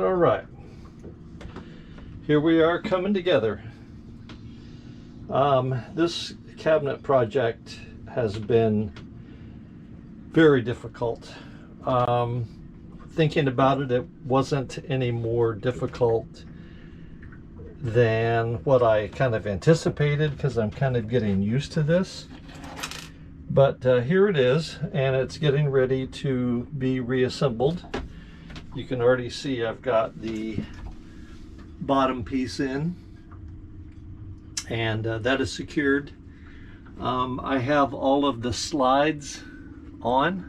all right. Here we are coming together. This cabinet project has been very difficult. Thinking about it, it wasn't any more difficult than what I kind of anticipated, because I'm kind of getting used to this. But here it is, and it's getting ready to be reassembled. You can already see I've got the bottom piece in, and that is secured. I have all of the slides on,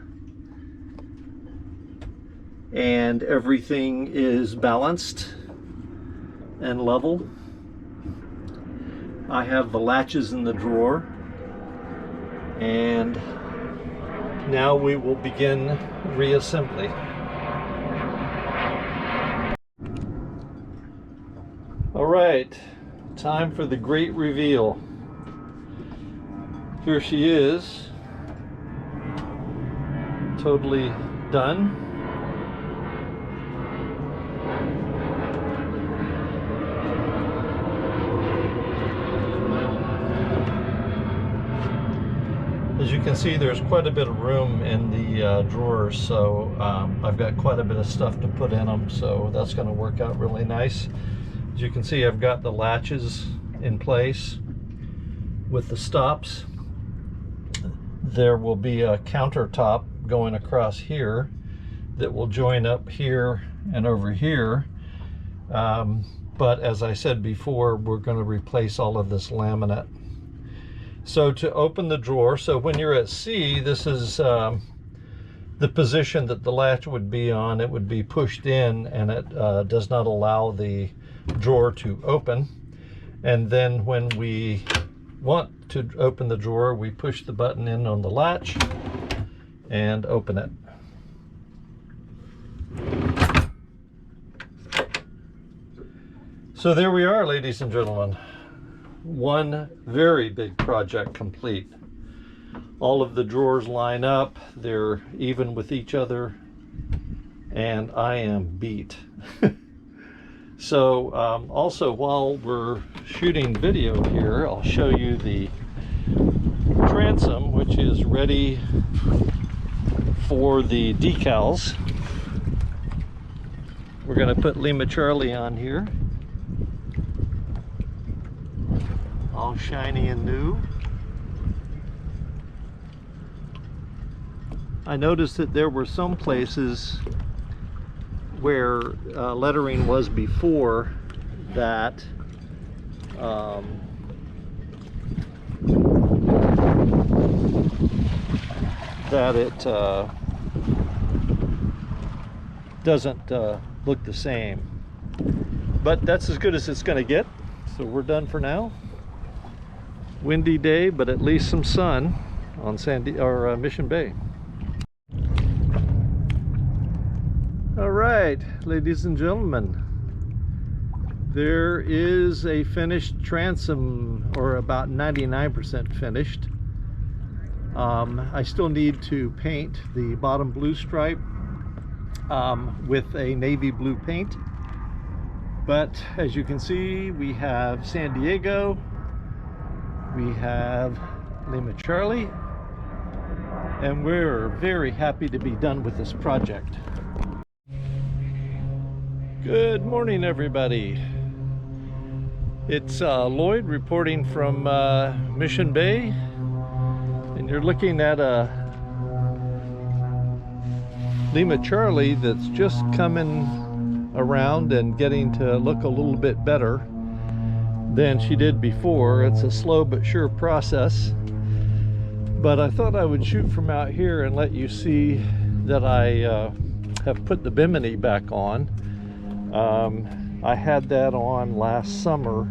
and everything is balanced and level. I have the latches in the drawer, and now we will begin reassembly. All right, time for the great reveal. Here she is, totally done. As you can see, there's quite a bit of room in the drawers, so I've got quite a bit of stuff to put in them, so that's going to work out really nice. As you can see, I've got the latches in place with the stops. There will be a countertop going across here that will join up here and over here. But as I said before, we're going to replace all of this laminate. So to open the drawer, so when you're at C, this is the position that the latch would be on. It would be pushed in, and it does not allow the drawer to open. And then when we want to open the drawer, we push the button in on the latch and open it. So there we are, ladies and gentlemen. One very big project complete. All of the drawers line up, they're even with each other, and I am beat. So also, while we're shooting video here, I'll show you the transom, which is ready for the decals. We're going to put Lima Charlie on here, all shiny and new. I noticed that there were some places where lettering was before that it doesn't look the same, but that's as good as it's going to get. So we're done for now. Windy day, but at least some sun on Mission Bay. All right, ladies and gentlemen, there is a finished transom, or about 99% finished. I still need to paint the bottom blue stripe with a navy blue paint, but as you can see, we have San Diego, we have Lima Charlie, and we're very happy to be done with this project. Good morning, everybody. It's Lloyd reporting from Mission Bay, and you're looking at a Lima Charlie that's just coming around and getting to look a little bit better than she did before. It's a slow but sure process, but I thought I would shoot from out here and let you see that I have put the bimini back on. I had that on last summer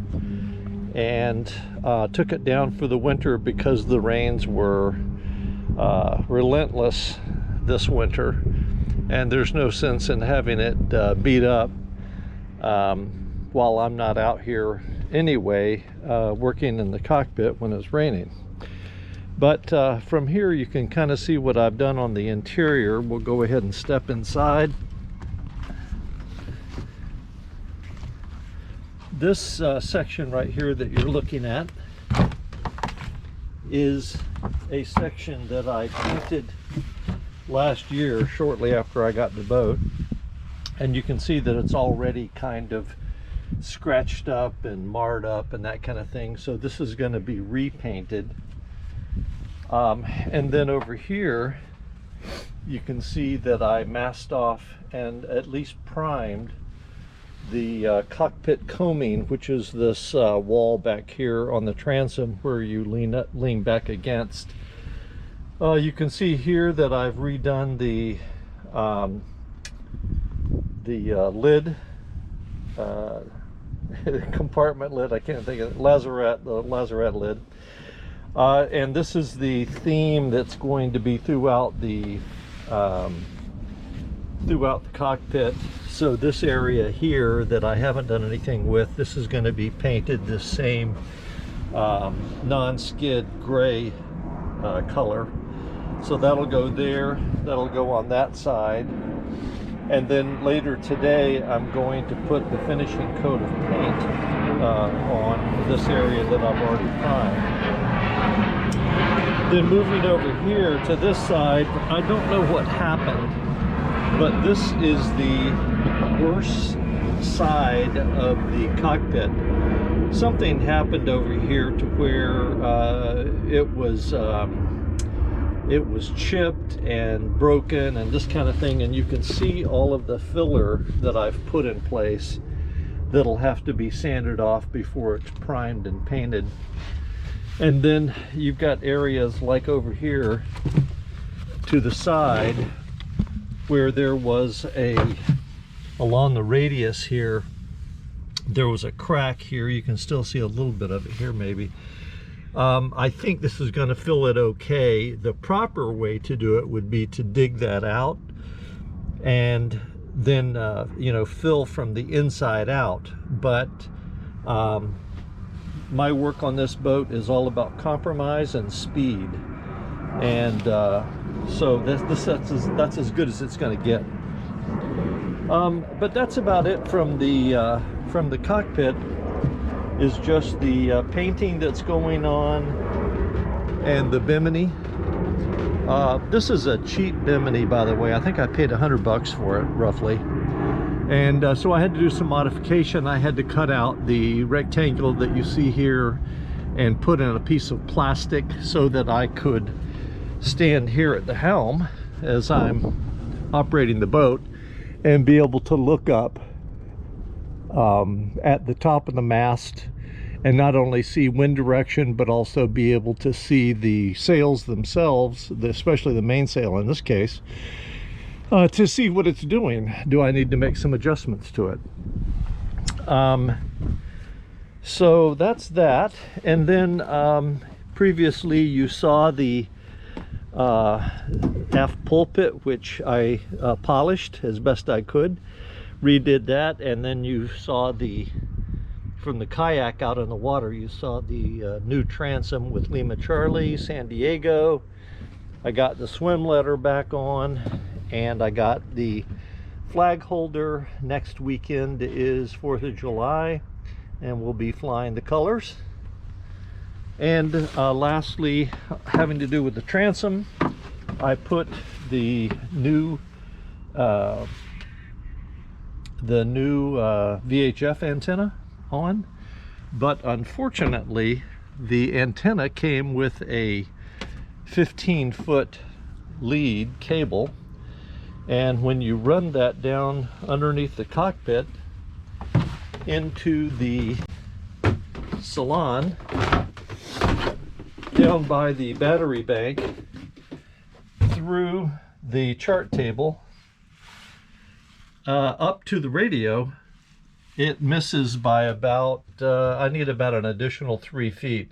and took it down for the winter because the rains were relentless this winter, and there's no sense in having it beat up while I'm not out here anyway, working in the cockpit when it's raining. But from here you can kind of see what I've done on the interior. We'll go ahead and step inside. This section right here that you're looking at is a section that I painted last year shortly after I got the boat, and you can see that it's already kind of scratched up and marred up and that kind of thing. So this is going to be repainted. And then over here you can see that I masked off and at least primed the cockpit coaming, which is this wall back here on the transom where you lean back against. You can see here that I've redone the lid, compartment lid, I can't think of it, the lazarette lid. And this is the theme that's going to be throughout the cockpit. So this area here that I haven't done anything with, this is going to be painted this same non-skid gray color. So that'll go there, that'll go on that side. And then later today I'm going to put the finishing coat of paint on this area that I've already primed. Then moving over here to this side, I don't know what happened, but this is the worst side of the cockpit. Something happened over here to where it was chipped and broken and this kind of thing, and you can see all of the filler that I've put in place that'll have to be sanded off before it's primed and painted. And then you've got areas like over here to the side where there was along the radius here, there was a crack here. You can still see a little bit of it here maybe. I think this is going to fill it okay. The proper way to do it would be to dig that out and then you know, fill from the inside out. But my work on this boat is all about compromise and speed, and so that's as good as it's going to get. But that's about it from the cockpit. Is just the painting that's going on and the bimini. This is a cheap bimini, by the way. I think I paid $100 for it roughly. And so I had to do some modification. I had to cut out the rectangle that you see here and put in a piece of plastic so that I could stand here at the helm as I'm operating the boat and be able to look up at the top of the mast and not only see wind direction but also be able to see the sails themselves, especially the mainsail in this case, to see what it's doing. Do I need to make some adjustments to it? So that's that. And then previously you saw the aft pulpit, which I polished as best I could, redid that. And then you saw from the kayak out in the water, you saw the new transom with Lima Charlie, San Diego. I got the swim letter back on, and I got the flag holder. Next weekend is 4th of July, and we'll be flying the colors. And lastly, having to do with the transom, I put the new VHF antenna on, but unfortunately the antenna came with a 15-foot lead cable, and when you run that down underneath the cockpit into the salon down by the battery bank through the chart table up to the radio, it misses by about I need about an additional 3 feet.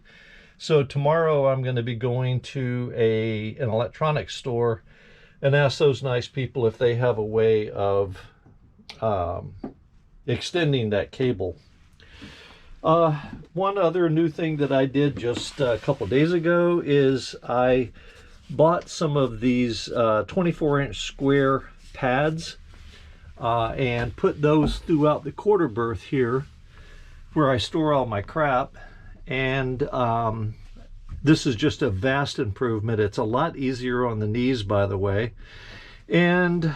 So tomorrow I'm going to be going to an electronics store and ask those nice people if they have a way of extending that cable. One other new thing that I did just a couple days ago is I bought some of these 24-inch square pads and put those throughout the quarter berth here where I store all my crap. And this is just a vast improvement. It's a lot easier on the knees, by the way. And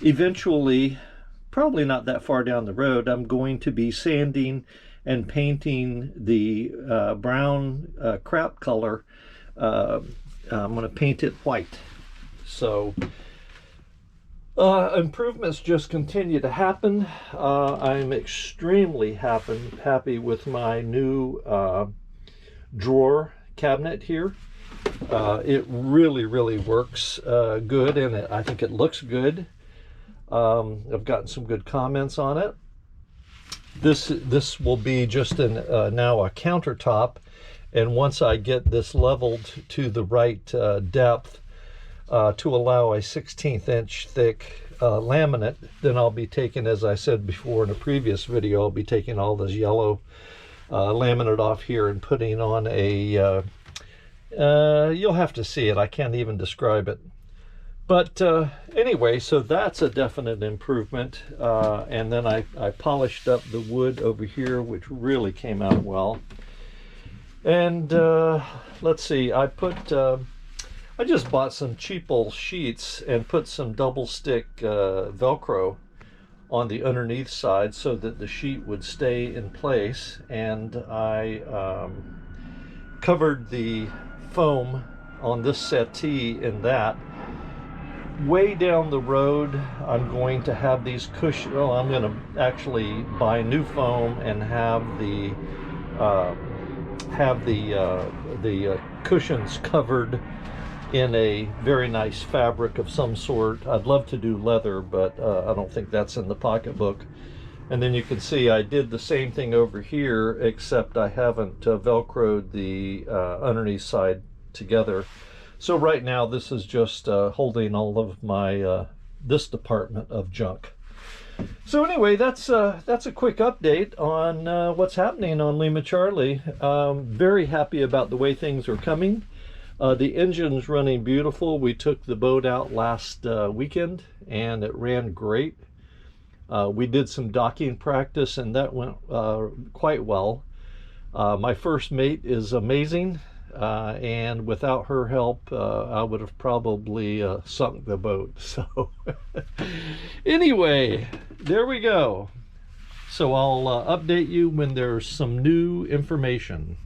eventually, probably not that far down the road, I'm going to be sanding and painting the brown crap color. I'm going to paint it white. So improvements just continue to happen. I'm extremely happy with my new drawer cabinet here. It really works good, and I think it looks good. I've gotten some good comments on it. This will be just now a countertop, and once I get this leveled to the right depth to allow a 1/16 inch thick laminate, then I'll be taking, as I said before in a previous video, I'll be taking all this yellow laminate off here and putting on a you'll have to see it, I can't even describe it. But anyway, so that's a definite improvement. And then I polished up the wood over here, which really came out well. And let's see, I just bought some cheap old sheets and put some double stick Velcro on the underneath side so that the sheet would stay in place. And I covered the foam on this settee in that. Way down the road, I'm going to have these cushions. Well, I'm going to actually buy new foam and have the cushions covered in a very nice fabric of some sort. I'd love to do leather, but I don't think that's in the pocketbook. And then you can see I did the same thing over here, except I haven't Velcroed the underneath side together. So right now this is just holding all of my this department of junk. So anyway, that's a quick update on what's happening on Lima Charlie. Very happy about the way things are coming. The engine's running beautiful. We took the boat out last weekend and it ran great. We did some docking practice and that went quite well. My first mate is amazing. And without her help, I would have probably sunk the boat. So anyway, there we go. So I'll update you when there's some new information.